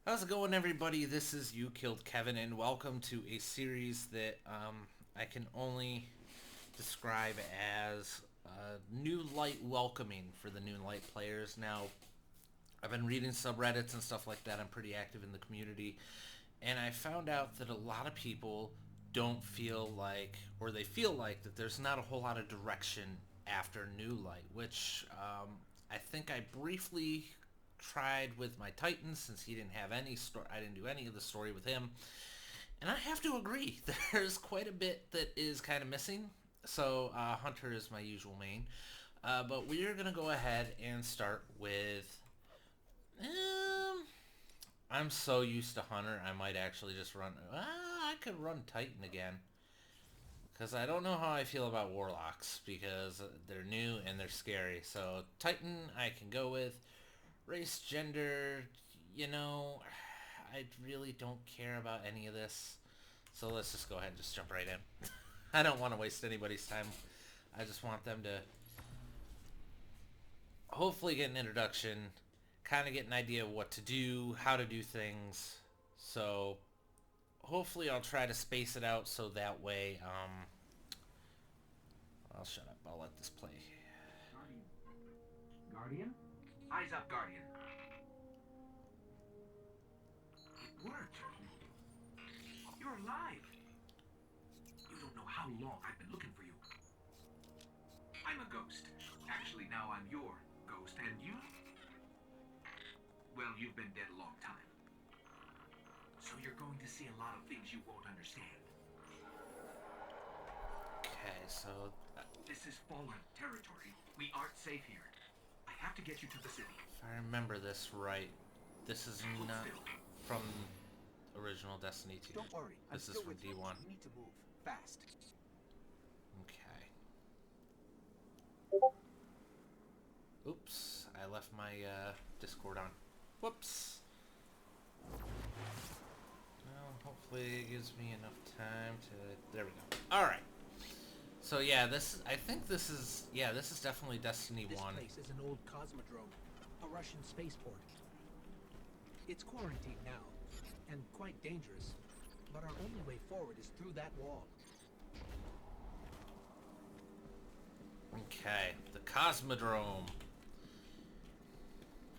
How's it going, everybody? This is You Killed Kevin, and welcome to a series that I can only describe as new light welcoming for the new light players. Now, I've been reading subreddits and stuff like that. I'm pretty active in the community, and I found out that a lot of people don't feel like, or they feel like that there's not a whole lot of direction after new light, which I think I briefly tried with my Titan since he didn't have any story. I didn't do any of the story with him, and I have to agree. There's quite a bit that is kind of missing. So Hunter is my usual main, but we are gonna go ahead and start with. Um, I'm so used to Hunter, I might actually just run. I could run Titan again. Because I don't know how I feel about Warlocks, because they're new and they're scary. So Titan I can go with. Race, gender, I really don't care about any of this. So let's just go ahead and just jump right in. I don't want to waste anybody's time. I just want them to hopefully get an introduction, kind of get an idea of what to do, how to do things. So hopefully I'll try to space it out so that way, I'll shut up. I'll let this play. Guardian. Guardian? Eyes up, Guardian. It worked. You're alive. You don't know how long I've been looking for you. I'm a ghost. Actually, now I'm your ghost. And you? Well, you've been dead a long time. So you're going to see a lot of things you won't understand. Okay, so This is fallen territory. We aren't safe here. I have to get you to the city. if I remember this right, this is Hold not still. from original Destiny 2. Don't worry, I'm This is still from with you. D1. We need to move fast. Okay. Oops, I left my Discord on. Whoops. Well, hopefully it gives me enough time to... There we go. Alright. So yeah, I think this is definitely Destiny This 1. place is an old cosmodrome, a Russian spaceport. It's quarantined now, and quite dangerous. But our only way forward is through that wall. Okay, the Cosmodrome.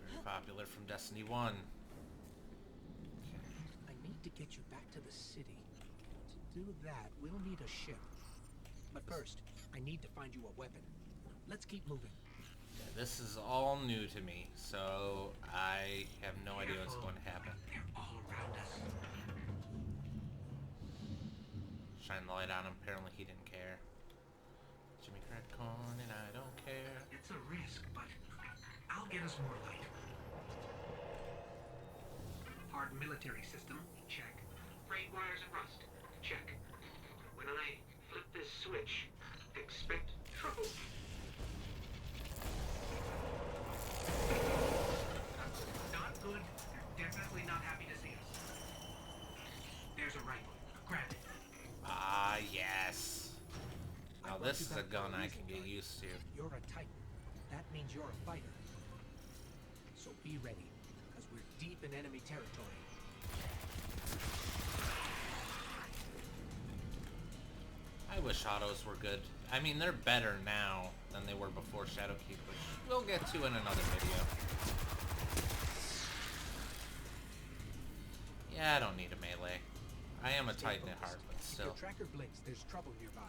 Very popular from Destiny 1. Okay. I need to get you back to the city. To do that, we'll need a ship. But first, I need to find you a weapon. Let's keep moving. Yeah, this is all new to me, so I have no idea what's going to happen. They're all around us. Shine the light on him. Apparently he didn't care. Jimmy crack corn and I don't care. It's a risk, but I'll get us more light. Hard military system, check. Frayed wires and rust, check. When I flip this switch, expect trouble. Not good. They're definitely not happy to see us. There's a rifle. Grab it. Ah, yes. I Now brought this you is a back for gun I reason, can get Guardian. used to. You're a Titan. That means you're a fighter. So be ready, because we're deep in enemy territory. I wish autos were good. I mean, they're better now than they were before Shadowkeep, which we'll get to in another video. Yeah, I don't need a melee. I am a Stay Titan at focused. heart, but If still. your tracker blinks, there's trouble nearby.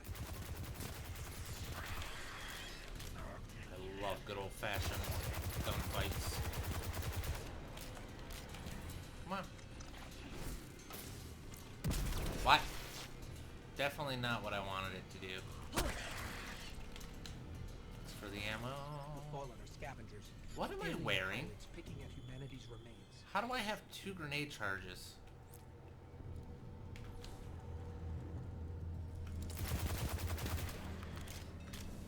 I love good old-fashioned gunfights. Come on. What? Definitely not what I wanted it to do. It's for the The ammo. fallen are scavengers. What am I Alien wearing? pilots picking at humanity's remains. How do I have 2 grenade charges?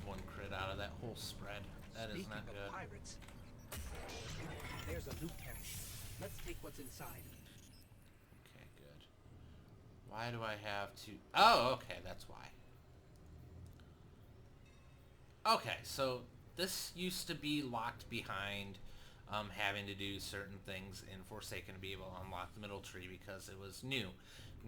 One crit out of that whole spread. That is Speaking not of good. pirates, there's a loot cache. Let's take what's inside. Okay, good. Why do I have to... Oh, okay, that's why. Okay, so this used to be locked behind having to do certain things in Forsaken to be able to unlock the middle tree because it was new.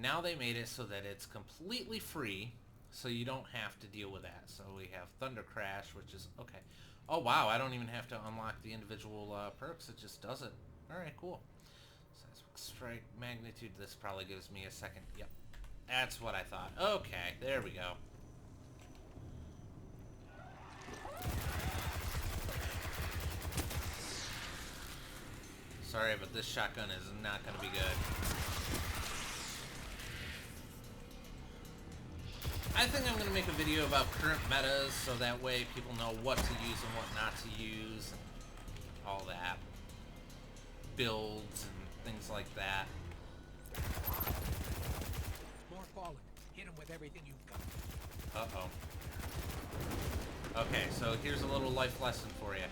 Now they made it so that it's completely free, so you don't have to deal with that. So we have Thunder Crash, which is okay. Oh wow, I don't even have to unlock the individual perks, it just does it. Alright, cool. Seismic Strike, Magnitude, this probably gives me a second. Yep, that's what I thought. Okay, there we go. Sorry, but this shotgun is not going to be good. I think I'm going to make a video about current metas so that way people know what to use and what not to use and all that. Builds and things like that. More fallen. Hit him with everything you've got. Uh-oh. Okay, so here's a little life lesson for you.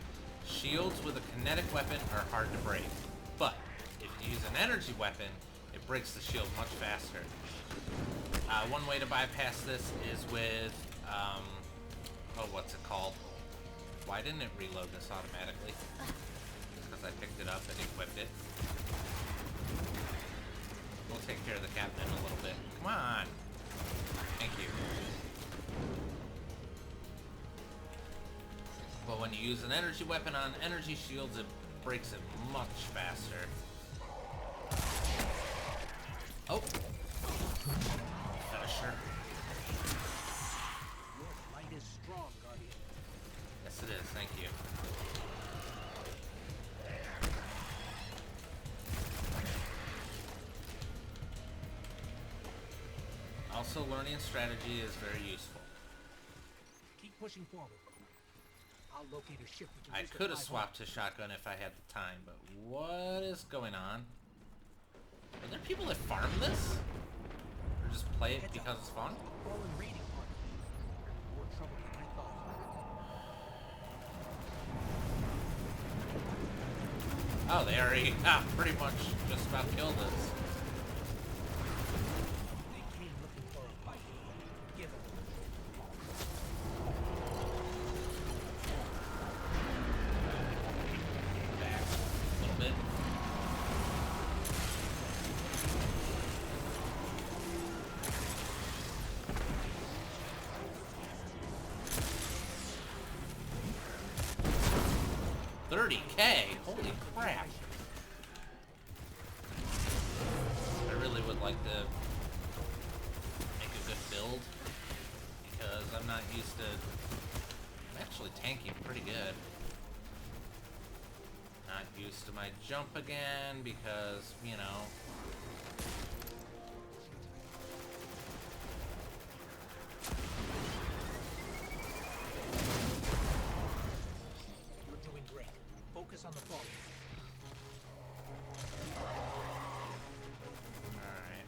Shields with a kinetic weapon are hard to break. But if you use an energy weapon, it breaks the shield much faster. One way to bypass this is with, oh, what's it called? Why didn't it reload this automatically? Because I picked it up and equipped it. We'll take care of the captain in a little bit. Come on! Thank you. But when you use an energy weapon on energy shields, it breaks it much faster. Oh! Finisher. Your light is strong, Guardian. Yes, it is. Thank you. Also, learning strategy is very useful. Keep pushing forward. I'll locate a ship. I could have swapped to shotgun if I had the time, but what is going on? Are there people that farm this? Or just play it because it's fun? Fallen raiding party. More trouble than I thought. Oh, they already pretty much just about killed us. They came looking for a fight. Give them. Back a little bit. $30K! Holy crap! I really would like to make a good build because I'm not used to. I'm actually tanking pretty good. Not used to my jump again because, you know. You're doing great. Focus on the fall. Alright.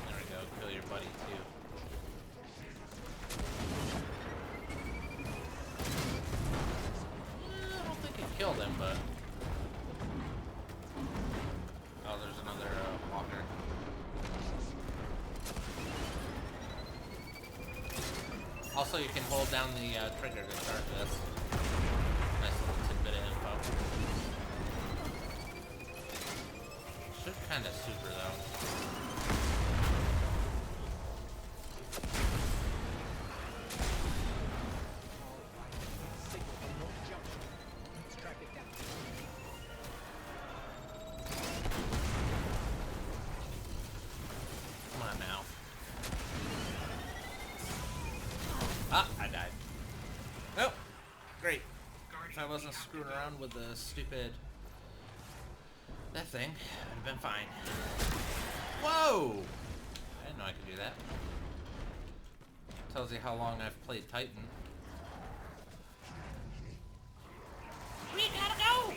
There we go. Kill your buddy too. I don't think it killed him, but. Oh, there's another walker. Also, you can hold down the trigger to start this. Nice little tidbit of info. Should kind of super though. Signal from North Junction. Let's track it down. Come on now. Ah, I died. Oh, great. If I wasn't screwing around with the stupid... that thing, I'd have been fine. Whoa! I didn't know I could do that. Tells you how long I've played Titan. We gotta go!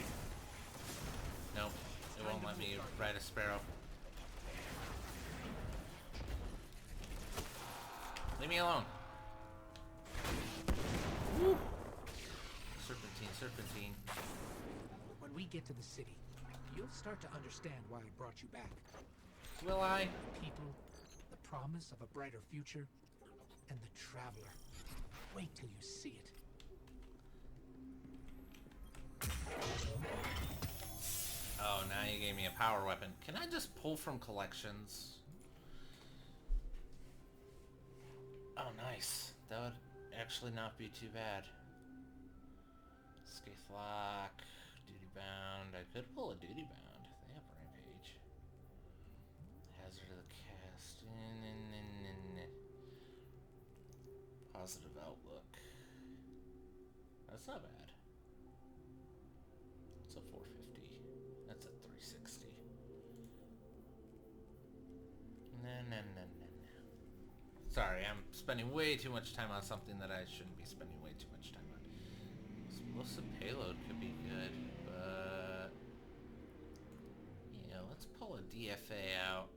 Nope, it won't let me ride a sparrow. Leave me alone. Woo. Serpentine, serpentine. When we get to the city, you'll start to understand why I brought you back. Will I? People, the promise of a brighter future, and the traveler. Wait till you see it. Oh, now you gave me a power weapon. Can I just pull from collections? Oh, nice. That would actually not be too bad. Scathe lock, duty bound. I could pull a duty bound. They have rampage. Hazard of the cast. Positive outlook. That's not bad. It's a 450. That's a 360. No. Sorry, I'm spending way too much time on something that I shouldn't be spending way too much time on. Explosive payload could be good, but yeah, let's pull a DFA out.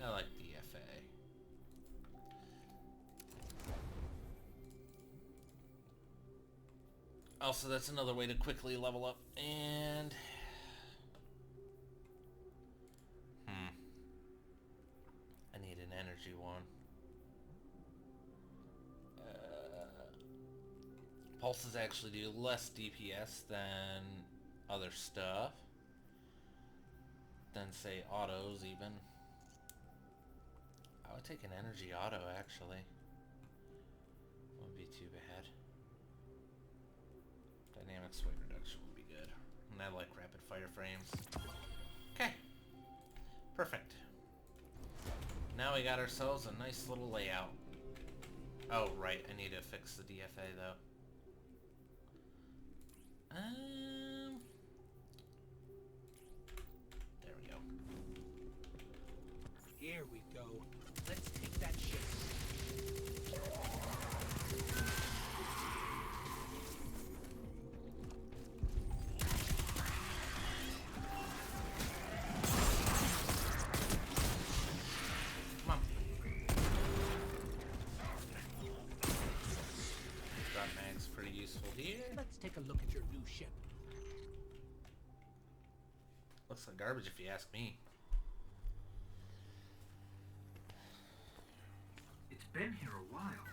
I like DFA. Also, that's another way to quickly level up. And I need an energy one. Pulses actually do less DPS than other stuff. Than, say, autos, even. I would take an energy auto, actually. Wouldn't be too bad. Dynamic sway reduction would be good. And I like rapid fire frames. Okay. Perfect. Now we got ourselves a nice little layout. Oh, right. I need to fix the DFA, though. There we go. Here we go. Let's take that ship. Come on. Drop mag's pretty useful here. Let's take a look at your new ship. Looks like garbage if you ask me. It's been here a while.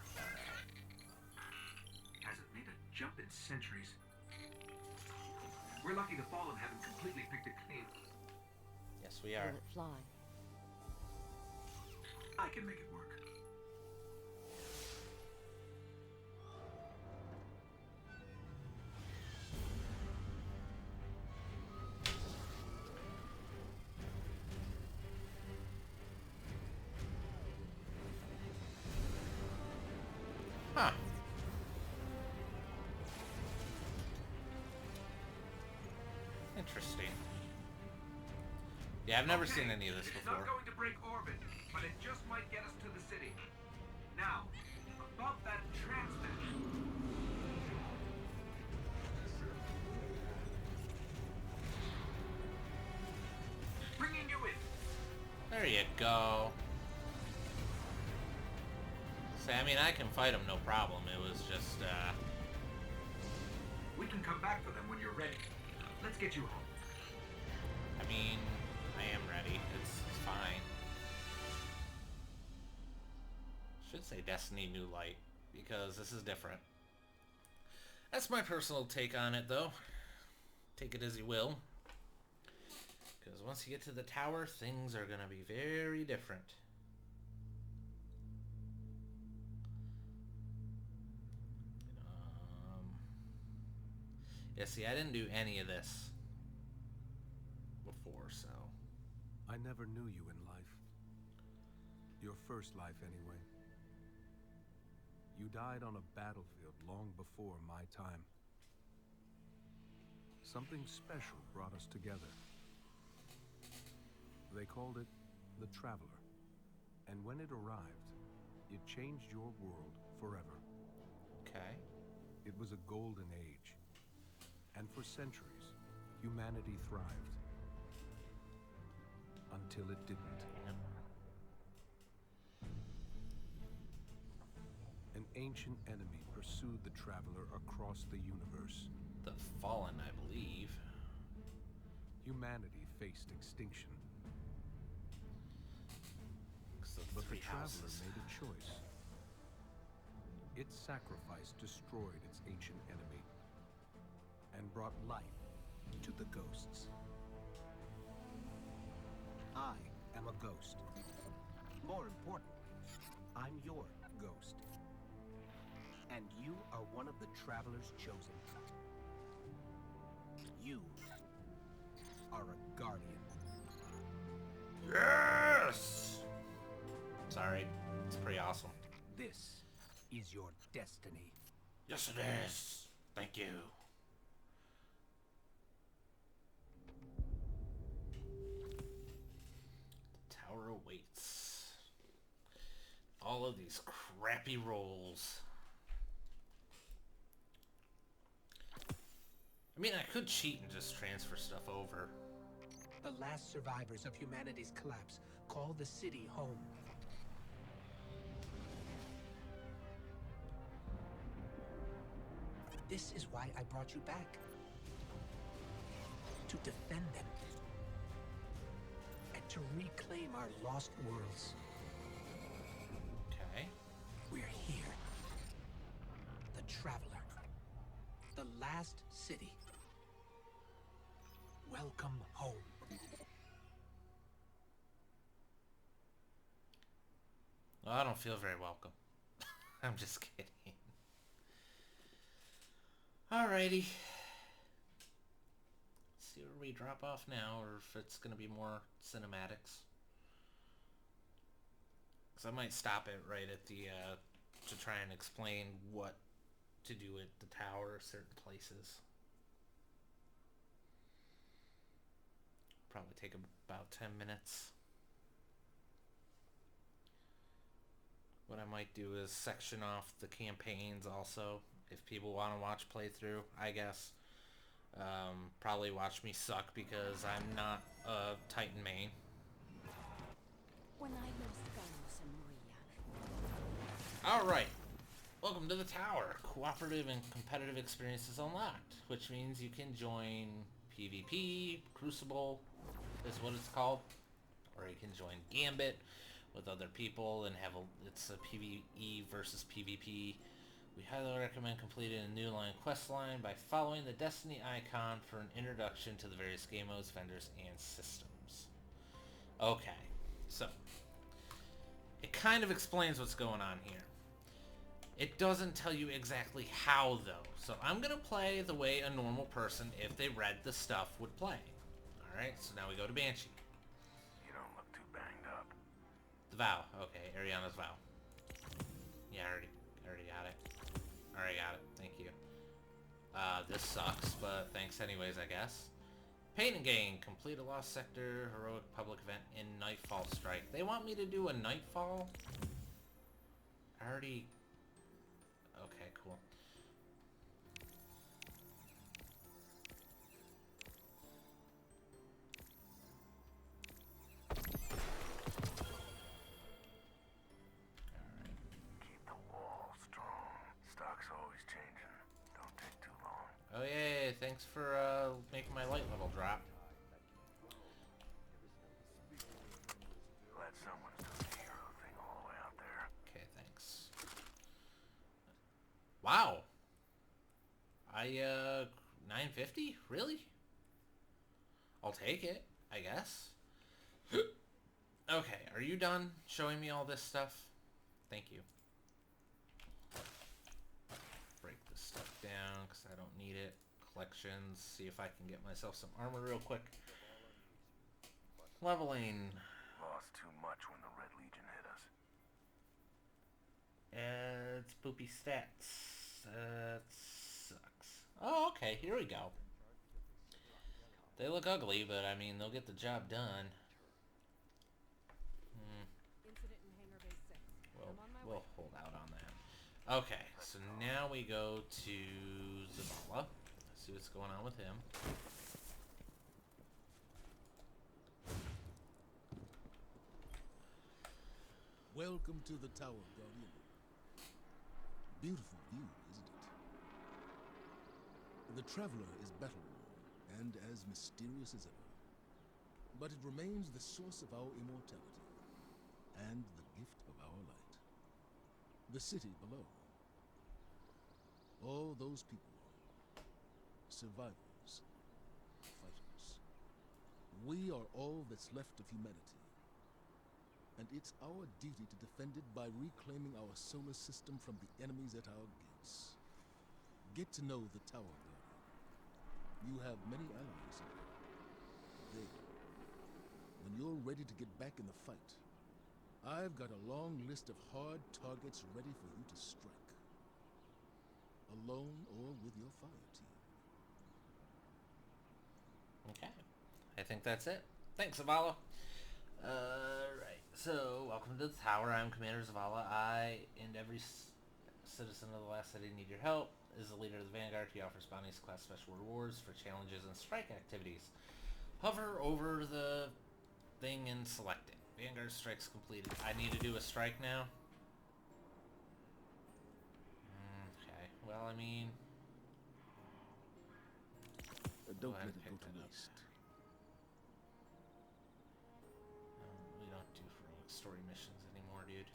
Hasn't made a jump in centuries. We're lucky the Fallen haven't completely picked it clean. Yes, we are. Will it fly? I can make it work. Huh. Interesting. Yeah, I've never seen any of this It's before. not going to break orbit, but it just might get us to the city. Now, above that transmitter. Bringing you in. There you go. See, I mean, I can fight them, no problem. It was just, We can come back for them when you're ready. Let's get you home. I mean, I am ready. It's fine. Should say Destiny New Light, because this is different. That's my personal take on it, though. Take it as you will. Because once you get to the tower, things are going to be very different. Yeah, see, I didn't do any of this before, so... I never knew you in life. Your first life, anyway. You died on a battlefield long before my time. Something special brought us together. They called it the Traveler. And when it arrived, it changed your world forever. Okay. It was a golden age. And for centuries, humanity thrived. Until it didn't. An ancient enemy pursued the Traveler across the universe. The Fallen, I believe. Humanity faced extinction. So But the three Traveler houses. made a choice. Its sacrifice destroyed its ancient enemy and brought life to the ghosts. I am a ghost. More importantly, I'm your ghost. And you are one of the travelers chosen. You are a guardian. Yes! Sorry, it's pretty awesome. This is your destiny. Yes, it is. Thank you. The tower awaits. All of these crappy rolls. I mean, I could cheat and just transfer stuff over. The last survivors of humanity's collapse call the city home. This is why I brought you back. To defend them. And to reclaim our lost worlds. Okay. We're here. The Traveler. The last city. Welcome home. Well, I don't feel very welcome. I'm just kidding. Alrighty. Let's see where we drop off now, or if it's going to be more cinematics. Because I might stop it right at the, to try and explain what to do at the tower, certain places. Probably take about 10 minutes. What I might do is section off the campaigns also, if people want to watch playthrough, I guess. Probably watch me suck because I'm not a Titan main. When I lost Carlos and Maria. Alright, welcome to the tower. Cooperative and competitive experiences unlocked, which means you can join PvP, Crucible is what it's called, or you can join Gambit with other people and have it's a PvE versus PvP. We highly recommend completing a new line quest line by following the Destiny icon for an introduction to the various game modes, vendors, and systems. Okay, so it kind of explains what's going on here. It doesn't tell you exactly how though, so I'm gonna play the way a normal person, if they read the stuff, would play. Alright, so now we go to Banshee. You don't look too banged up. The vow. Okay, Ariana's vow. Yeah, I already got it. Already got it. Thank you. This sucks, but thanks anyways, I guess. Pain and Gain. Complete a Lost Sector heroic public event in Nightfall Strike. They want me to do a Nightfall? I already... Okay, cool. Oh yeah, thanks for making my light level drop. Glad someone's doing the hero thing all the way out there. Okay, thanks. Wow. 950? Really? I'll take it, I guess. Okay, are you done showing me all this stuff? Thank you. Break this stuff down because I don't need it. Collections, see if I can get myself some armor real quick. Leveling. Lost too much when the Red Legion hit us. It's poopy stats. That sucks. Oh, okay, here we go. They look ugly, but I mean, they'll get the job done. Incident in Hangar Bay 6. I'm on my way. We'll hold out on that. Okay, so now we go to Zavala. See what's going on with him. Welcome to the tower, Guardian. Beautiful view, isn't it? The Traveler is battle-worn and as mysterious as ever. But it remains the source of our immortality and the gift of our light. The city below, All those people, survivors, fighters. We are all that's left of humanity. And it's our duty to defend it by reclaiming our solar system from the enemies at our gates. Get to know the Tower Guardian. You have many allies in it. There. When you're ready to get back in the fight, I've got a long list of hard targets ready for you to strike. Alone or with your fire team. Okay. I think that's it. Thanks, Zavala. Right. So, welcome to the tower. I'm Commander Zavala. I and every citizen of the last city need your help. Is the leader of the Vanguard. He offers bounties, class special rewards for challenges and strike activities. Hover over the thing and select it. Vanguard strikes completed. I need to do a strike now? Okay. Well, I mean... Don't go ahead let and it go pick to that up. waste. We don't do heroic story missions anymore, dude.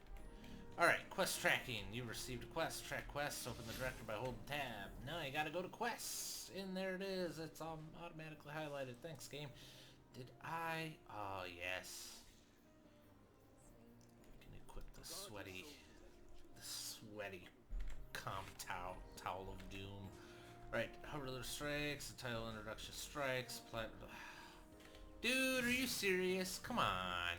Alright, quest tracking. You received a quest. Track quests. Open the directory by holding tab. Now you gotta go to quests. And there it is. It's automatically highlighted. Thanks, game. Did I? Oh, yes. Can equip the sweaty towel of doom. Right, hover the strikes. The title introduction strikes. Dude, are you serious? Come on.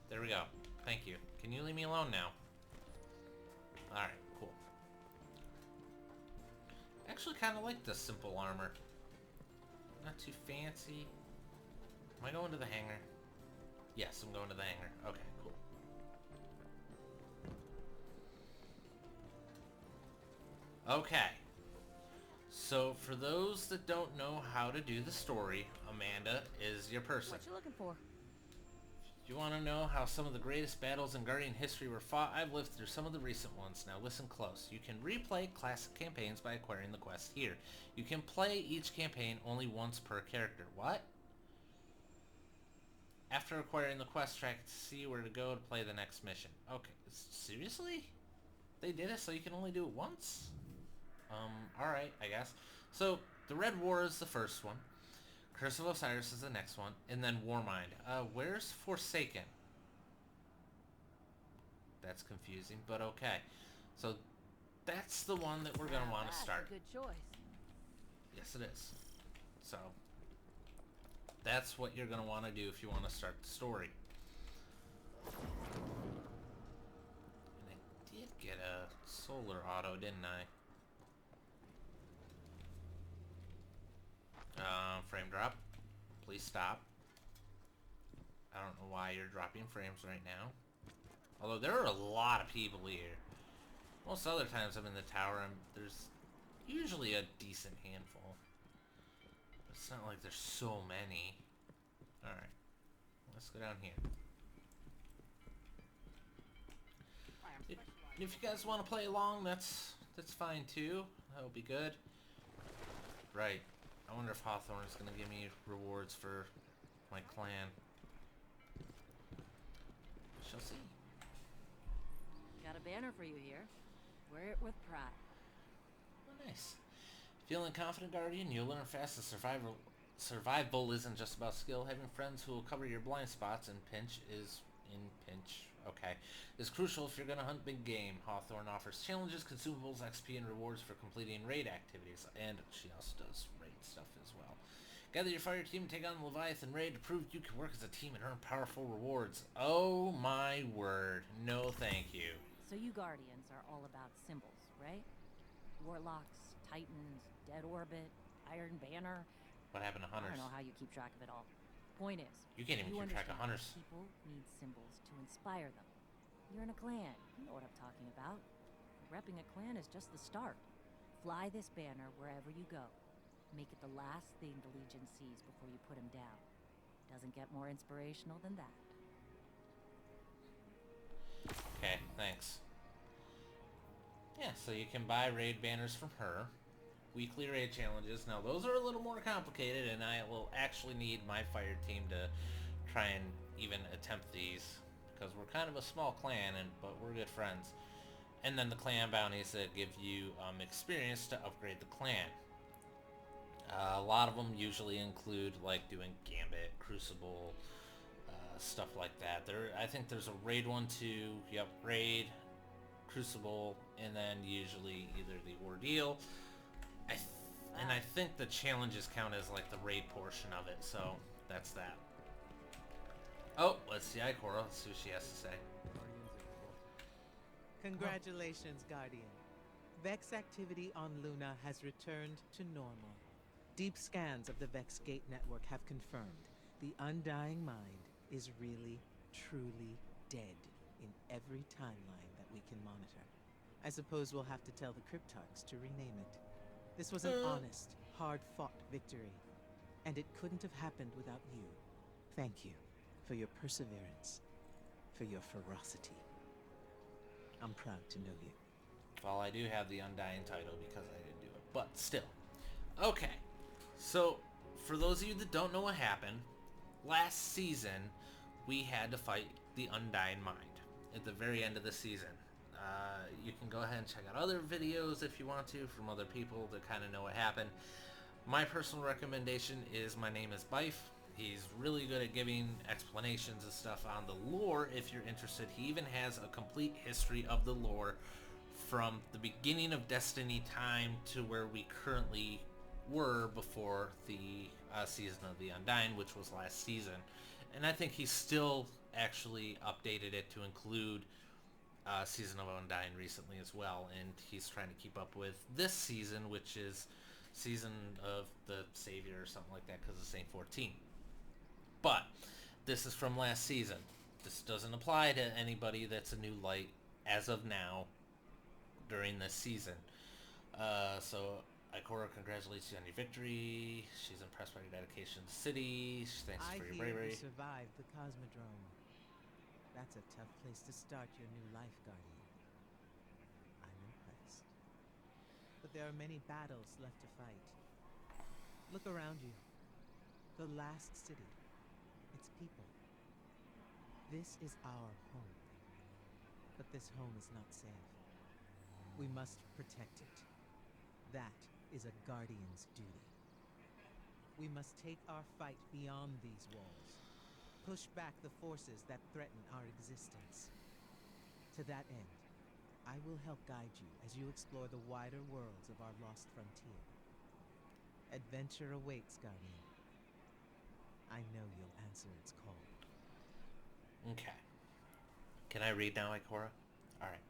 There we go. Thank you. Can you leave me alone now? Alright, cool. I actually kind of like this simple armor. Not too fancy. Am I going to the hangar? Yes, I'm going to the hangar. Okay, cool. Okay. So, for those that don't know how to do the story, Amanda is your person. What you looking for? You want to know how some of the greatest battles in Guardian history were fought? I've lived through some of the recent ones. Now listen close. You can replay classic campaigns by acquiring the quest here. You can play each campaign only once per character. What? After acquiring the quest track, see where to go to play the next mission. Okay, seriously? They did it so you can only do it once? Alright, I guess. So, the Red War is the first one. Curse of Osiris is the next one, and then Warmind. Where's Forsaken? That's confusing, but okay. So, that's the one that we're going to want to start. That's a good choice. Yes, it is. So, that's what you're going to want to do if you want to start the story. And I did get a solar auto, didn't I? Frame drop. Please stop. I don't know why you're dropping frames right now. Although there are a lot of people here. Most other times I'm in the tower, there's usually a decent handful. But it's not like there's so many. Alright. Let's go down here. If you guys want to play along, that's fine too. That'll be good. Right. I wonder if Hawthorne is going to give me rewards for my clan. We shall see. Got a banner for you here. Wear it with pride. Oh, nice. Feeling confident, Guardian? You'll learn fast that survival isn't just about skill. Having friends who will cover your blind spots in pinch is crucial if you're going to hunt big game. Hawthorne offers challenges, consumables, XP, and rewards for completing raid activities. And she also does raid stuff as well. Gather your fire team and take on the Leviathan raid to prove you can work as a team and earn powerful rewards. Oh my word. No thank you. So you Guardians are all about symbols, right? Warlocks, Titans, Dead Orbit, Iron Banner. What happened to I hunters? don't know how you keep track of it all. Point is, You can't even keep track of understand hunters. people need symbols to inspire them. You're in a clan. You know what I'm talking about. Repping a clan is just the start. Fly this banner wherever you go. Make it the last thing the Legion sees before you put him down. Doesn't get more inspirational than that. Okay, thanks. Yeah, so you can buy raid banners from her. Weekly raid challenges. Now those are a little more complicated, and I will actually need my fire team to try and even attempt these, because we're kind of a small clan, but we're good friends. And then the clan bounties that give you experience to upgrade the clan. A lot of them usually include like doing Gambit, Crucible, stuff like that. I think there's a raid one too. Yep, raid, Crucible, and then usually either the ordeal. And I think the challenges count as like the raid portion of it. So that's that. Oh, let's see Ikora. Let's see what she has to say. Congratulations, Guardian. Vex activity on Luna has returned to normal. Deep scans of the Vex Gate network have confirmed the Undying Mind is really, truly dead in every timeline that we can monitor. I suppose we'll have to tell the Cryptarchs to rename it. This was an honest, hard-fought victory, and it couldn't have happened without you. Thank you for your perseverance, for your ferocity. I'm proud to know you. Well, I do have the Undying title because I didn't do it, but still. Okay, so for those of you that don't know what happened, last season we had to fight the Undying Mind at the very end of the season. You can go ahead and check out other videos if you want to from other people that kind of know what happened. My personal recommendation is My Name is Bife. He's really good at giving explanations and stuff on the lore if you're interested. He even has a complete history of the lore from the beginning of Destiny time to where we currently were before the season of the Undying, which was last season. And I think he's still actually updated it to include season of Undying recently as well, and he's trying to keep up with this season, which is season of the Savior or something like that, because it's Saint 14. But this is from last season. This doesn't apply to anybody that's a new light as of now during this season. So Ikora congratulates you on your victory. She's impressed by your dedication to the city. She thanks you for your bravery. I hear you survived the Cosmodrome. That's a tough place to start your new life, Guardian. I'm impressed. But there are many battles left to fight. Look around you. The last city. Its people. This is our home. But this home is not safe. We must protect it. That is a Guardian's duty. We must take our fight beyond these walls. Push back the forces that threaten our existence. To that end, I will help guide you as you explore the wider worlds of our lost frontier. Adventure awaits, Guardian. I know you'll answer its call. Okay. Can I read now, Ikora? Alright.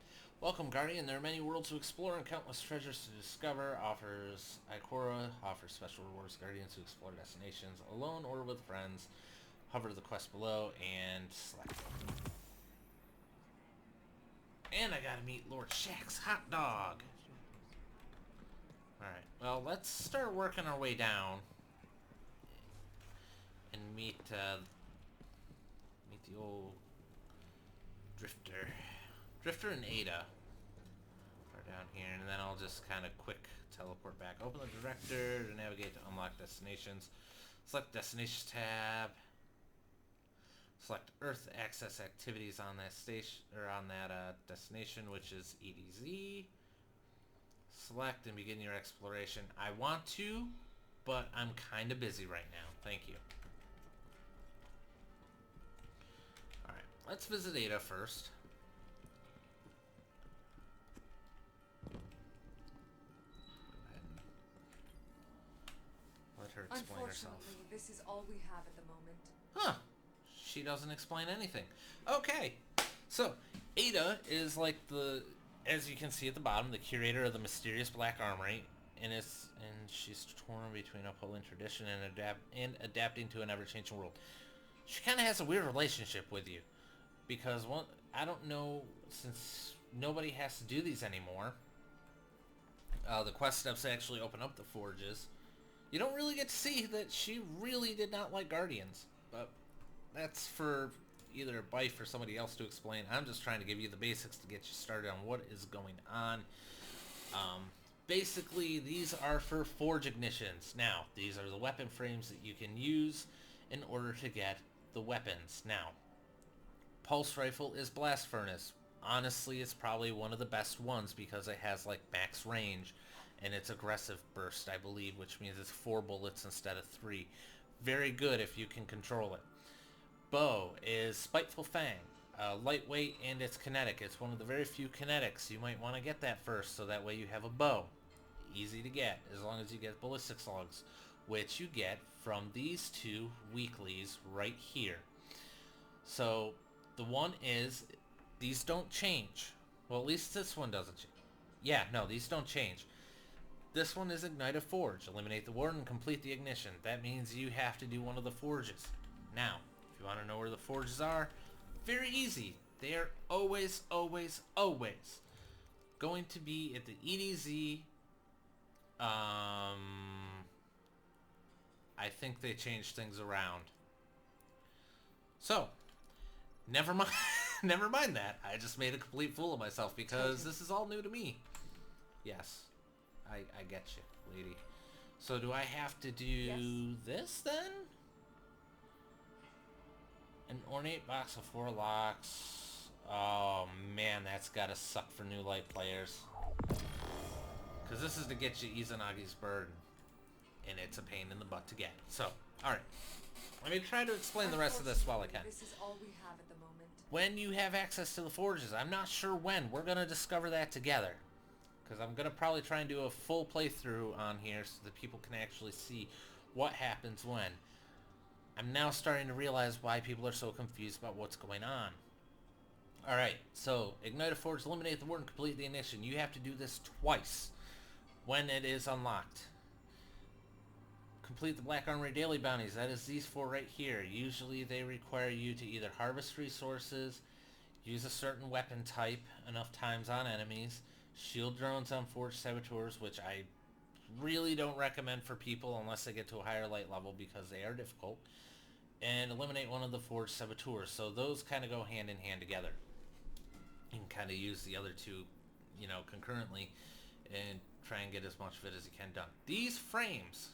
Welcome, Guardian. There are many worlds to explore and countless treasures to discover. Ikora offers special rewards to Guardians who explore destinations alone or with friends. Hover the quest below and select it. And I gotta meet Lord Shax's hot dog. Alright, well, let's start working our way down and meet the old Drifter. Drifter and Ada are down here, and then I'll just kind of quick teleport back. Open the director to navigate to unlock destinations. Select Destinations tab. Select Earth access activities on that station or on that destination, which is EDZ. Select and begin your exploration. I want to, but I'm kind of busy right now. Thank you. All right, let's visit Ada first. Let her explain herself. Unfortunately, this is all we have at the moment. Huh. She doesn't explain anything. Okay. So, Ada is like as you can see at the bottom, the curator of the mysterious Black Armory, and she's torn between upholding tradition and adapting to an ever-changing world. She kind of has a weird relationship with you, because I don't know, since nobody has to do these anymore, the quest steps actually open up the forges. You don't really get to see that she really did not like Guardians, but that's for either Bife or somebody else to explain. I'm just trying to give you the basics to get you started on what is going on. Basically, these are for forge ignitions. Now, these are the weapon frames that you can use in order to get the weapons. Now, pulse rifle is blast furnace. honestly, it's probably one of the best ones because it has like max range and it's aggressive burst, I believe, which means it's 4 bullets instead of 3. Very good if you can control it. Bow is Spiteful Fang. Lightweight and it's kinetic. It's one of the very few kinetics. You might want to get that first so that way you have a bow. Easy to get as long as you get ballistic slugs, which you get from these two weeklies right here. So the one is, these don't change. Well, at least this one doesn't change. Yeah, no, these don't change. This one is Ignite a Forge. Eliminate the warden and complete the ignition. That means you have to do one of the forges. Now, if you want to know where the forges are, very easy. They are always, always, always going to be at the EDZ. I think they changed things around. So, never mind. Never mind that. I just made a complete fool of myself because this is all new to me. Yes, I get you, lady. So do I have to do this then? An ornate box of 4 locks. Oh man, that's gotta suck for New Light players. Because this is to get you Izanagi's Burden. And it's a pain in the butt to get. So, alright. Let me try to explain the rest of this while I can. This is all we have at the moment. When you have access to the forges, I'm not sure when. We're going to discover that together. Because I'm going to probably try and do a full playthrough on here so that people can actually see what happens when. I'm now starting to realize why people are so confused about what's going on. Alright, so Ignite a Forge, eliminate the warden, complete the ignition. You have to do this twice when it is unlocked. Complete the Black Armory daily bounties. That is these 4 right here. Usually they require you to either harvest resources, use a certain weapon type enough times on enemies, shield drones on forged saboteurs, which I really don't recommend for people unless they get to a higher light level because they are difficult, and eliminate one of the forged saboteurs. So those kind of go hand in hand together. You can kind of use the other two, you know, concurrently and try and get as much of it as you can done. These frames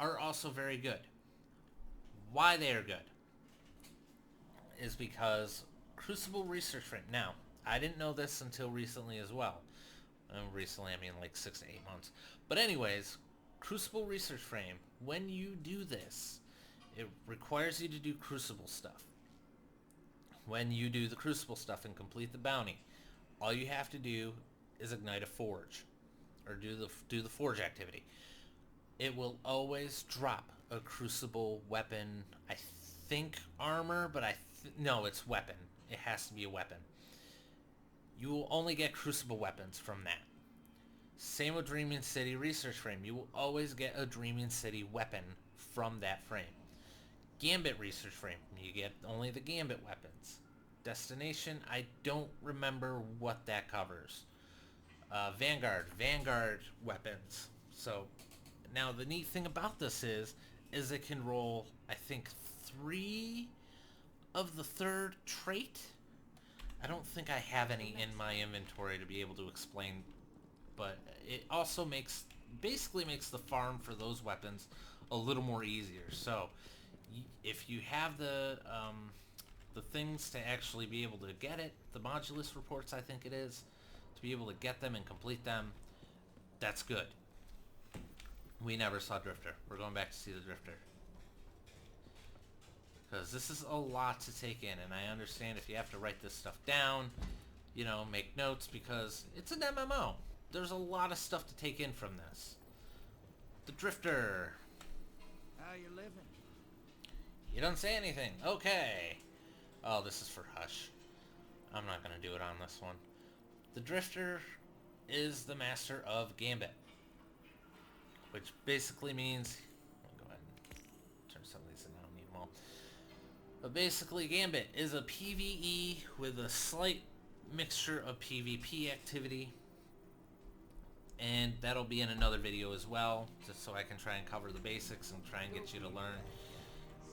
are also very good. Why they are good is because Crucible Research Frame. Now, I didn't know this until recently as well. Recently, I mean like 6 to 8 months. But anyways, Crucible Research Frame, when you do this, it requires you to do Crucible stuff. When you do the Crucible stuff and complete the bounty, all you have to do is Ignite a Forge, or do the Forge activity. It will always drop a Crucible weapon. I think armor, but no, it's weapon. It has to be a weapon. You will only get Crucible weapons from that. Same with Dreaming City Research Frame. You will always get a Dreaming City weapon from that frame. Gambit Research Frame. You get only the Gambit weapons. Destination, I don't remember what that covers. Vanguard weapons. So now the neat thing about this is it can roll, I think, 3 of the 3rd trait. I don't think I have any in my inventory to be able to explain, but it also basically makes the farm for those weapons a little more easier. So if you have the things to actually be able to get it, the modulus reports, I think it is, to be able to get them and complete them, that's good. We never saw Drifter. We're going back to see the Drifter. Because this is a lot to take in, and I understand if you have to write this stuff down, you know, make notes, because it's an MMO. There's a lot of stuff to take in from this. The Drifter. How you living? You don't say anything. Okay. Oh, this is for Hush. I'm not going to do it on this one. The Drifter is the master of Gambit, which basically means... I'll go ahead and turn some of these in. I don't need them all. But basically, Gambit is a PvE with a slight mixture of PvP activity. And that'll be in another video as well, just so I can try and cover the basics and try and get you to learn.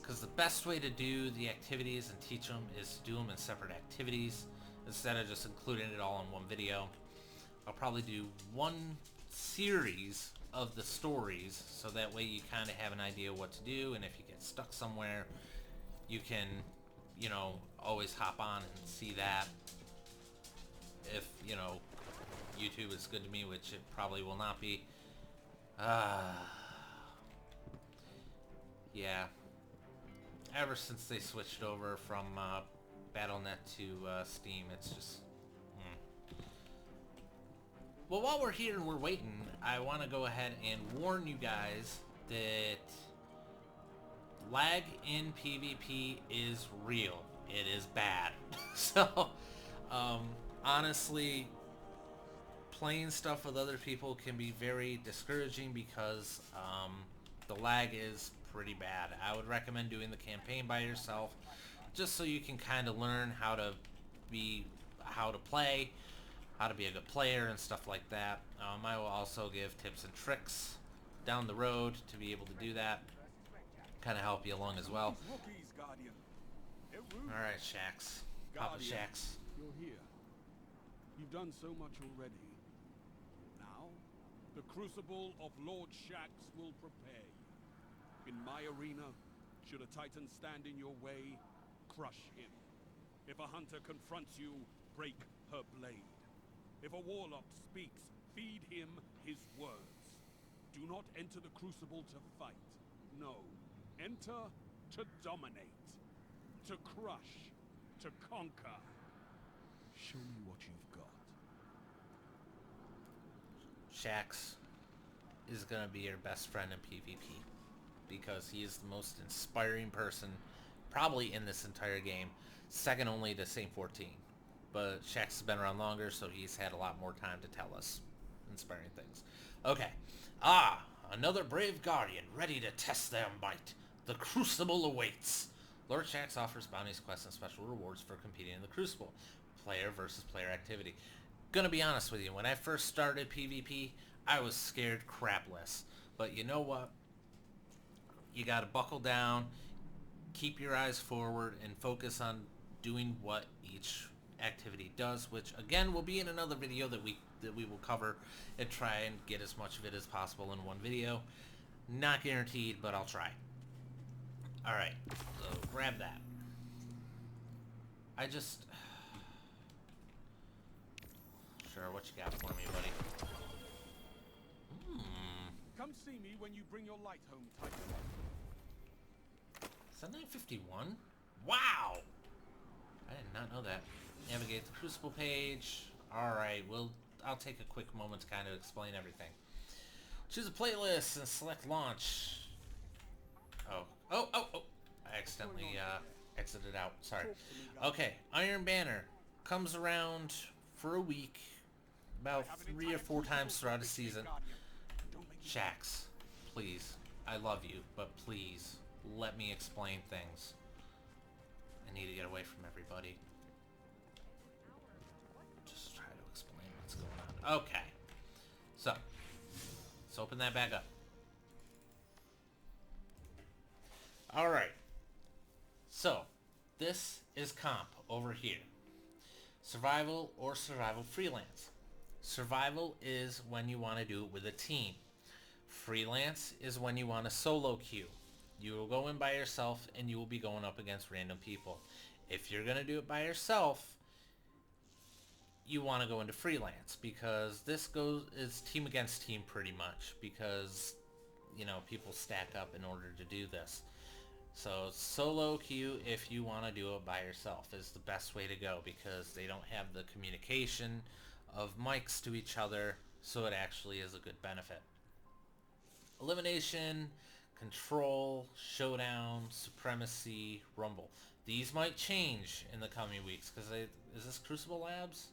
Because the best way to do the activities and teach them is to do them in separate activities instead of just including it all in one video. I'll probably do one series of the stories so that way you kind of have an idea what to do, and if you get stuck somewhere, you can, you know, always hop on and see that. if, you know, YouTube is good to me, which it probably will not be. Yeah. Ever since they switched over from Battle.net to Steam, it's just... Well, while we're here and we're waiting, I want to go ahead and warn you guys that lag in PvP is real. It is bad. So, honestly, playing stuff with other people can be very discouraging because the lag is pretty bad. I would recommend doing the campaign by yourself, just so you can kind of learn how to play, how to be a good player and stuff like that. I will also give tips and tricks down the road to be able to do that. Kind of help you along as well. Alright, Shax. Papa Shax. You're here. You've done so much already. Now, the crucible of Lord Shax will prepare you. In my arena, should a Titan stand in your way, crush him. If a hunter confronts you, break her blade. If a warlock speaks, feed him his words. Do not enter the crucible to fight. No. Enter to dominate. To crush. To conquer. Show me what you've got. Shax is going to be your best friend in PvP because he is the most inspiring person probably in this entire game, second only to Saint 14. But Shax has been around longer, so he's had a lot more time to tell us inspiring things. Okay. Another brave guardian ready to test their might. The Crucible awaits. Lord Shax offers bounties, quests, and special rewards for competing in the Crucible. Player versus player activity. Gonna be honest with you, when I first started PvP, I was scared crapless. But you know what? You gotta buckle down, keep your eyes forward, and focus on doing what each activity does, which again will be in another video that we will cover and try and get as much of it as possible in one video. Not guaranteed, but I'll try. Alright, so grab that. Sure, what you got for me, buddy? Come see me when you bring your light home, Titan. Is that 951? Wow! I did not know that. Navigate the Crucible page. Alright, I'll take a quick moment to kind of explain everything. Choose a playlist and select launch. Oh. I accidentally exited out. Sorry. Okay, Iron Banner comes around for a week, about 3 or 4 times throughout a season. Shax, please, I love you, but please, let me explain things. I need to get away from everybody. Just try to explain what's going on. Okay. So, let's open that back up. Alright. So, this is comp over here. Survival or survival freelance. Survival is when you want to do it with a team. Freelance is when you want to solo queue. You will go in by yourself and you will be going up against random people. If you're going to do it by yourself, you want to go into freelance because this is team against team pretty much because, you know, people stack up in order to do this. So solo queue, if you want to do it by yourself, is the best way to go because they don't have the communication of mics to each other, so it actually is a good benefit. Elimination, control, showdown, supremacy, rumble. These might change in the coming weeks because is this Crucible Labs?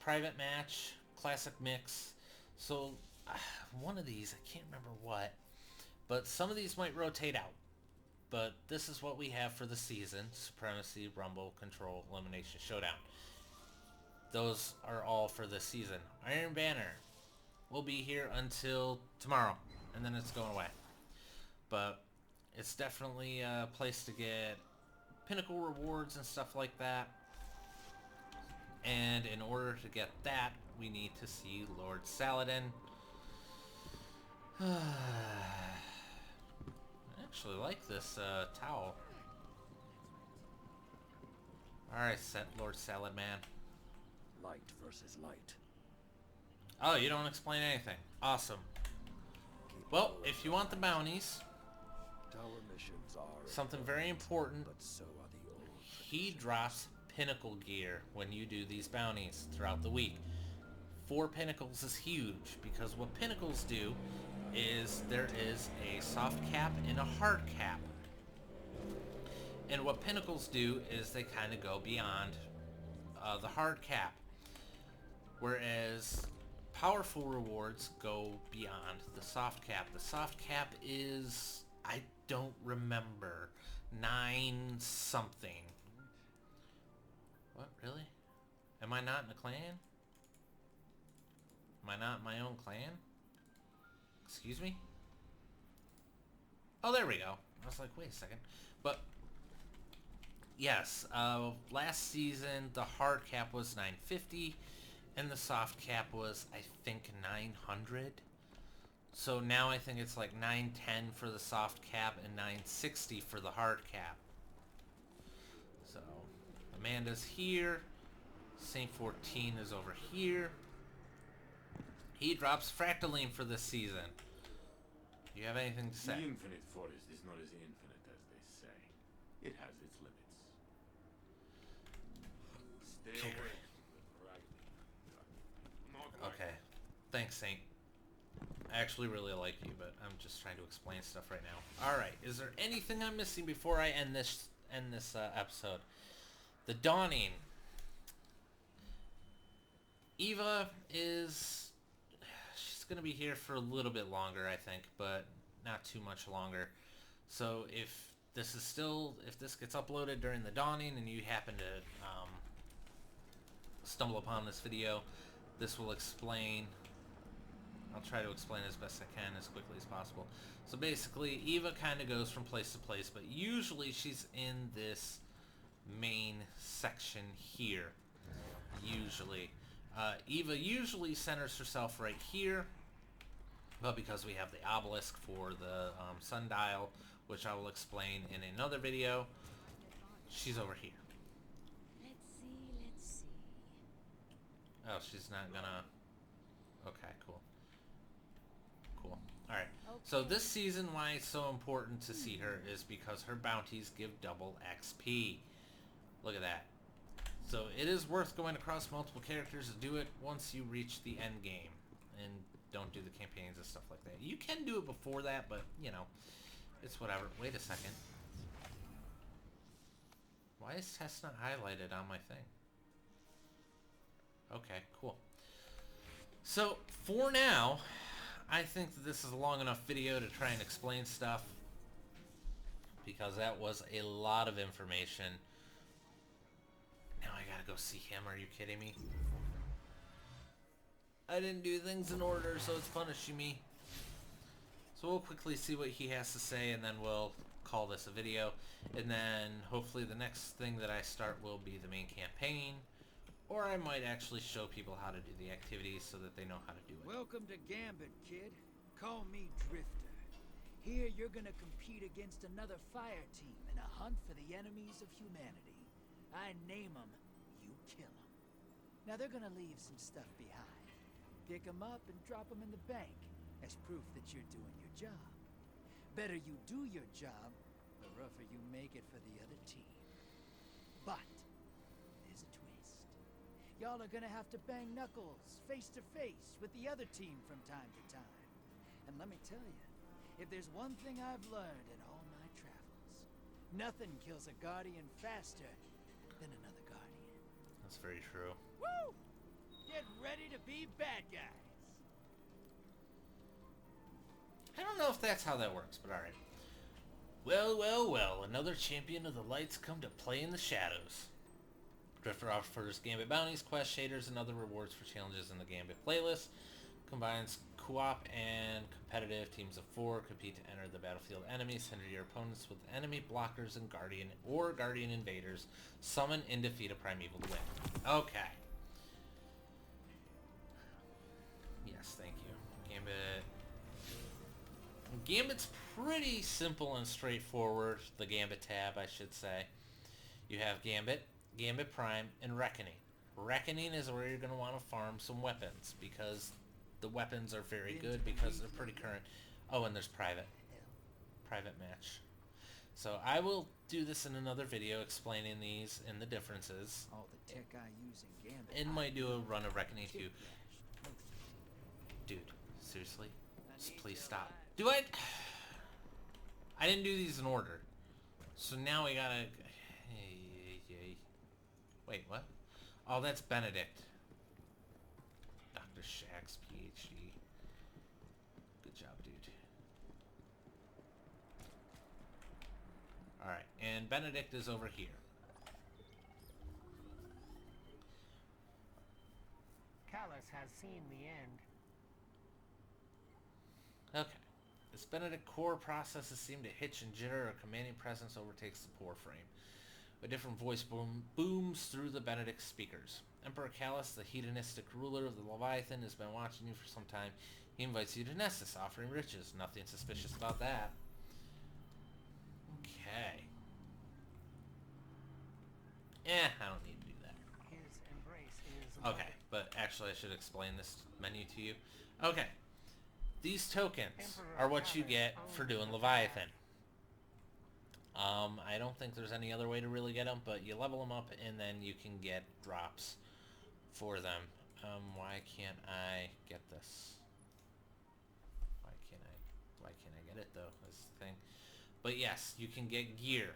Private match, classic mix. So one of these, I can't remember what. But some of these might rotate out. But this is what we have for the season. Supremacy, Rumble, Control, Elimination, Showdown. Those are all for this season. Iron Banner will be here until tomorrow. And then it's going away. But it's definitely a place to get pinnacle rewards and stuff like that. And in order to get that, we need to see Lord Saladin. I actually like this towel. Alright, Lord Salad Man. light versus light. Oh, you don't explain anything. Awesome. Well, if you want the bounties, Our missions are something very important, but so are the old he traditions. drops pinnacle gear when you do these bounties throughout the week. 4 pinnacles is huge because what pinnacles do is there is a soft cap and a hard cap. And what pinnacles do is they kind of go beyond the hard cap. Whereas powerful rewards go beyond the soft cap. The soft cap is, I don't remember, 9 something. What, really? Am I not in a clan? Am I not in my own clan? Excuse me? Oh, there we go. I was like, wait a second. But, yes, last season the hard cap was 950 and the soft cap was, I think, 900. So now I think it's like 910 for the soft cap and 960 for the hard cap. So, Amanda's here. Saint 14 is over here. He drops Fractaline for this season. Do you have anything to say? The infinite forest is not as infinite as they say. It has its limits. Stay Okay. away from the Ragni. Okay. Thanks, Saint. I actually really like you, but I'm just trying to explain stuff right now. Alright, is there anything I'm missing before I end this episode? The Dawning. Eva is... she's going to be here for a little bit longer, I think, but not too much longer. So if this gets uploaded during the Dawning and you happen to stumble upon this video, this will explain... I'll try to explain as best I can as quickly as possible. So basically, Eva kind of goes from place to place, but usually she's in this main section here. Usually. Eva usually centers herself right here, but because we have the obelisk for the sundial, which I will explain in another video, she's over here. Let's see. Oh, she's not gonna... Okay, cool. Cool. Alright. So this season, why it's so important to see her is because her bounties give double XP. Look at that. So it is worth going across multiple characters to do it once you reach the end game. And don't do the campaigns and stuff like that. You can do it before that, but, you know, it's whatever. Wait a second. Why is test not highlighted on my thing? Okay, cool. So, for now, I think that this is a long enough video to try and explain stuff, because that was a lot of information. Now I gotta go see him, are you kidding me? I didn't do things in order, so it's punishing me. So we'll quickly see what he has to say, and then we'll call this a video. And then hopefully the next thing that I start will be the main campaign. Or I might actually show people how to do the activities so that they know how to do it. Welcome to Gambit, kid. Call me Drifter. Here you're gonna compete against another fire team in a hunt for the enemies of humanity. I name them, you kill them. Now they're gonna leave some stuff behind. Pick them up and drop them in the bank as proof that you're doing your job. Better you do your job, the rougher you make it for the other team. But there's a twist. Y'all are gonna have to bang knuckles face to face with the other team from time to time. And let me tell you, if there's one thing I've learned in all my travels, nothing kills a guardian faster than another guardian. That's very true. Woo! Get ready to be bad guys. I don't know if that's how that works, but alright. Well, another champion of the lights come to play in the shadows. Drifter offers Gambit bounties, quest shaders, and other rewards for challenges in the Gambit playlist. Combines co-op and competitive teams of 4. Compete to enter the battlefield enemies. Hinder your opponents with enemy blockers and guardian invaders. Summon and defeat a primeval to win. Okay. Yes, thank you. Gambit's pretty simple and straightforward. The Gambit tab, I should say. You have Gambit, Gambit Prime, and Reckoning. Reckoning is where you're going to want to farm some weapons, because the weapons are very good because they're pretty current. Oh, and there's private match. So I will do this in another video explaining these and the differences. All the tech I use in Gambit. And might do a run of Reckoning too. Dude, seriously? Just please stop. Do I? I didn't do these in order. So now we gotta... Wait, what? Oh, that's Benedict. Dr. Shax's PhD. Good job, dude. Alright, and Benedict is over here. Callus has seen the end. Okay. This Benedict core processes seem to hitch and jitter. A commanding presence overtakes the core frame. A different voice booms through the Benedict speakers. Emperor Callus, the hedonistic ruler of the Leviathan, has been watching you for some time. He invites you to Nessus, offering riches. Nothing suspicious about that. Okay. I don't need to do that. His embrace is... Okay, but actually I should explain this menu to you. Okay. These tokens are what you get for doing Leviathan. I don't think there's any other way to really get them, but you level them up and then you can get drops for them. Why can't I get this? Why can't I get it though? That's the thing. But yes, you can get gear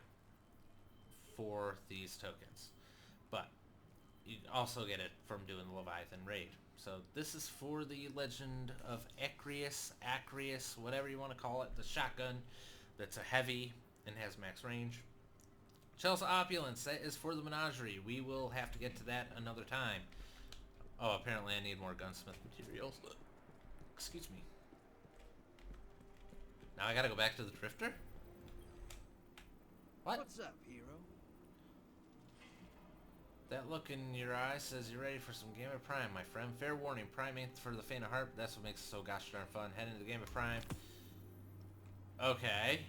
for these tokens. But you also get it from doing the Leviathan raid. So this is for the Legend of Acreus, whatever you want to call it, the shotgun that's a heavy and has max range. Chalice of Opulence, that is for the menagerie. We will have to get to that another time. Oh, apparently I need more gunsmith materials. Excuse me. Now I gotta go back to the Drifter? What? What's up, hero? That look in your eye says you're ready for some Gambit Prime, my friend. Fair warning, Prime ain't for the faint of heart, but that's what makes it so gosh darn fun. Head into the Gambit Prime. Okay.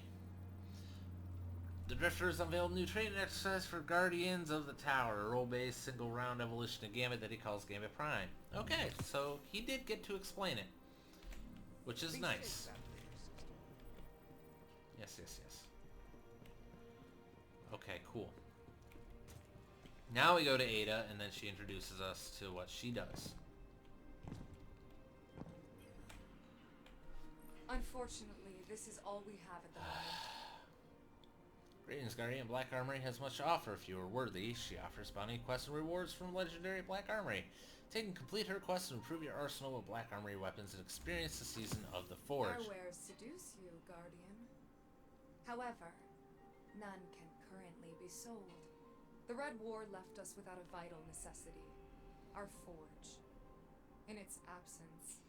The Drifters unveiled a new training exercise for Guardians of the Tower, a role-based single-round evolution of Gambit that he calls Gambit Prime. Okay, so he did get to explain it, which is nice. Yes. Okay, cool. Now we go to Ada, and then she introduces us to what she does. Unfortunately, this is all we have at the moment. Greetings, Guardian. Black Armory has much to offer if you are worthy. She offers bounty quests and rewards from legendary Black Armory. Take and complete her quests to improve your arsenal with Black Armory weapons and experience the season of the Forge. Our wares seduce you, Guardian. However, none can currently be sold. The Red War left us without a vital necessity, our forge. In its absence,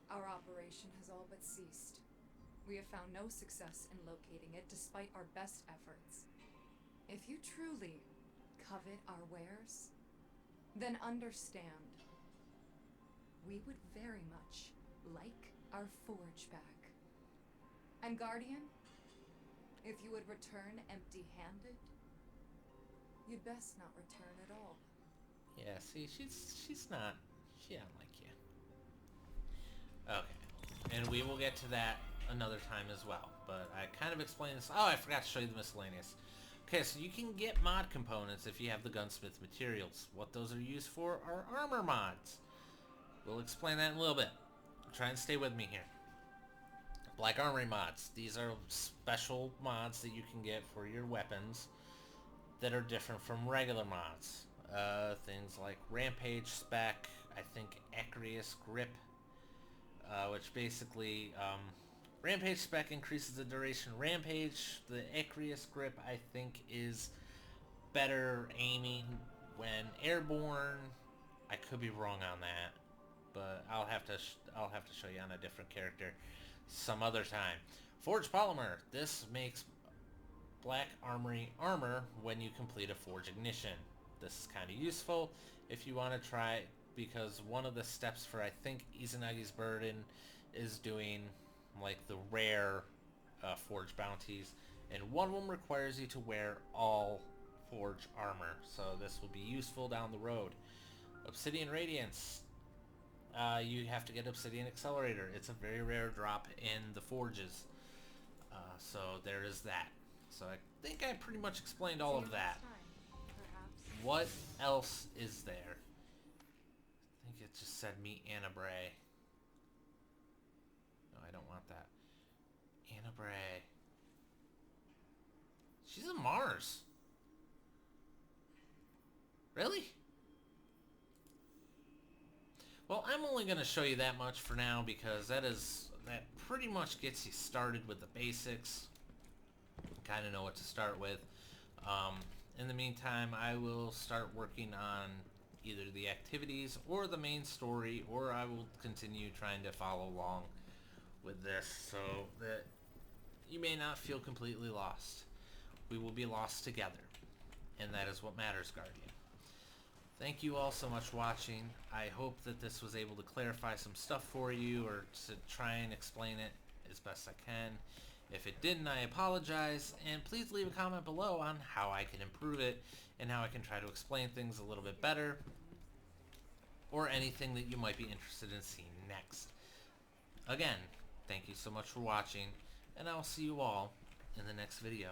our operation has all but ceased. We have found no success in locating it despite our best efforts. If you truly covet our wares, then understand. We would very much like our forge back. And Guardian, if you would return empty-handed, you'd best not return at all. Yeah, see, she don't like you. Okay, and we will get to that another time as well, but I kind of explained this. Oh, I forgot to show you the miscellaneous. Okay, so you can get mod components if you have the gunsmith materials. What those are used for are armor mods. We'll explain that in a little bit. Try and stay with me here. Black Armory mods. These are special mods that you can get for your weapons that are different from regular mods. Things like Rampage Spec, I think Acreus Grip, which basically, Rampage Spec increases the duration of Rampage. The Acreus Grip, I think, is better aiming when airborne. I could be wrong on that, but I'll have to show you on a different character some other time. Forge Polymer. This makes Black Armory armor when you complete a Forge Ignition. This is kind of useful if you want to try, because one of the steps for, I think, Izanagi's Burden is doing like the rare Forge bounties, and one of them requires you to wear all forge armor, so this will be useful down the road. Obsidian Radiance. You have to get Obsidian Accelerator. It's a very rare drop in the forges. So there is that. So I think I pretty much explained all of that. What else is there? I think it just said meet Anna Bray. No, I don't want that. Anna Bray. She's in Mars. Really? Well, I'm only going to show you that much for now because that pretty much gets you started with the basics. Kind of know what to start with. In the meantime, I will start working on either the activities or the main story, or I will continue trying to follow along with this so that you may not feel completely lost. We will be lost together, and that is what matters, Guardian. Thank you all so much for watching. I hope that this was able to clarify some stuff for you, or to try and explain it as best I can. If it didn't, I apologize, and please leave a comment below on how I can improve it and how I can try to explain things a little bit better, or anything that you might be interested in seeing next. Again, thank you so much for watching, and I'll see you all in the next video.